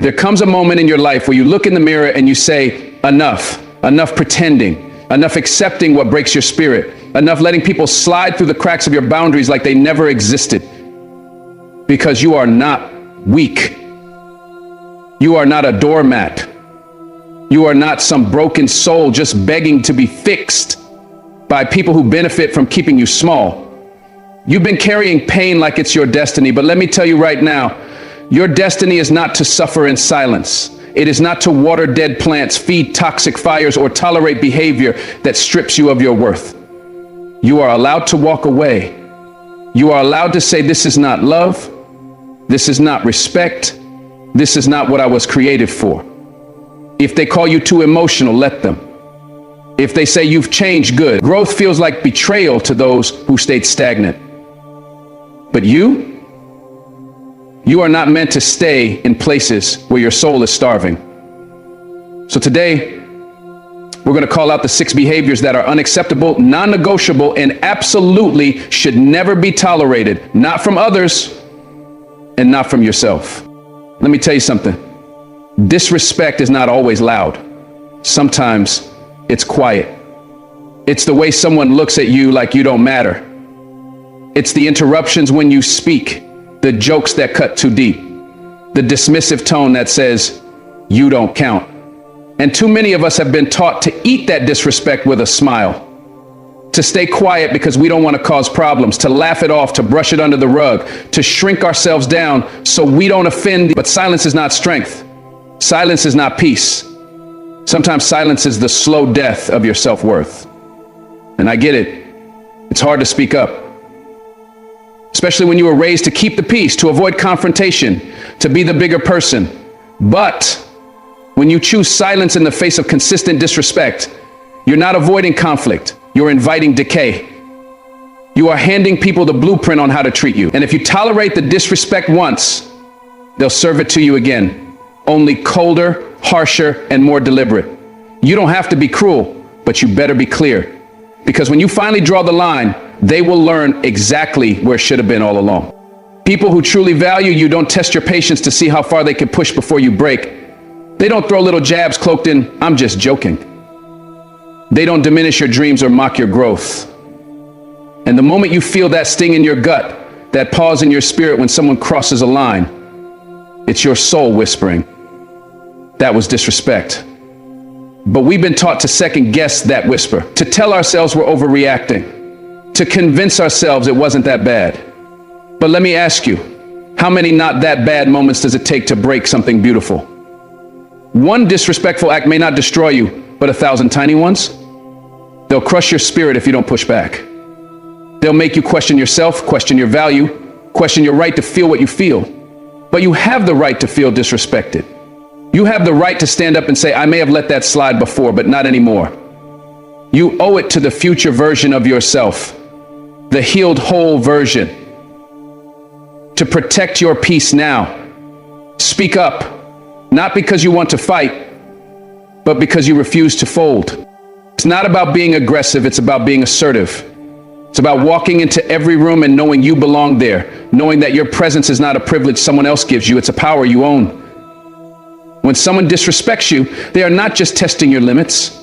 There comes a moment in your life where you look in the mirror and you say, enough, enough pretending, enough accepting what breaks your spirit, enough letting people slide through the cracks of your boundaries like they never existed. Because you are not weak. You are not a doormat. You are not some broken soul just begging to be fixed by people who benefit from keeping you small. You've been carrying pain like it's your destiny, but let me tell you right now, your destiny is not to suffer in silence. It is not to water dead plants, feed toxic fires, or tolerate behavior that strips you of your worth. You are allowed to walk away. You are allowed to say, this is not love. This is not respect. This is not what I was created for. If they call you too emotional, let them. If they say you've changed, good. Growth feels like betrayal to those who stayed stagnant. But you are not meant to stay in places where your soul is starving. So today, we're going to call out the 6 behaviors that are unacceptable, non-negotiable, and absolutely should never be tolerated, not from others and not from yourself. Let me tell you something. Disrespect is not always loud. Sometimes it's quiet. It's the way someone looks at you like you don't matter. It's the interruptions when you speak, the jokes that cut too deep, the dismissive tone that says, you don't count. And too many of us have been taught to eat that disrespect with a smile, to stay quiet because we don't want to cause problems, to laugh it off, to brush it under the rug, to shrink ourselves down so we don't offend. But silence is not strength. Silence is not peace. Sometimes silence is the slow death of your self-worth. And I get it. It's hard to speak up, especially when you were raised to keep the peace, to avoid confrontation, to be the bigger person. But when you choose silence in the face of consistent disrespect, you're not avoiding conflict. You're inviting decay. You are handing people the blueprint on how to treat you. And if you tolerate the disrespect once, they'll serve it to you again, only colder, harsher, and more deliberate. You don't have to be cruel, but you better be clear. Because when you finally draw the line, they will learn exactly where it should have been all along. People who truly value you don't test your patience to see how far they can push before you break. They don't throw little jabs cloaked in, I'm just joking. They don't diminish your dreams or mock your growth. And the moment you feel that sting in your gut, that pause in your spirit when someone crosses a line, it's your soul whispering, that was disrespect. But we've been taught to second guess that whisper, to tell ourselves we're overreacting, to convince ourselves it wasn't that bad. But let me ask you, how many not that bad moments does it take to break something beautiful? One disrespectful act may not destroy you, but 1,000 tiny ones, they'll crush your spirit if you don't push back. They'll make you question yourself, question your value, question your right to feel what you feel. But you have the right to feel disrespected. You have the right to stand up and say, I may have let that slide before, but not anymore. You owe it to the future version of yourself, the healed, whole version, to protect your peace now. Speak up, not because you want to fight, but because you refuse to fold. It's not about being aggressive, it's about being assertive. It's about walking into every room and knowing you belong there, knowing that your presence is not a privilege someone else gives you, it's a power you own. When someone disrespects you, they are not just testing your limits,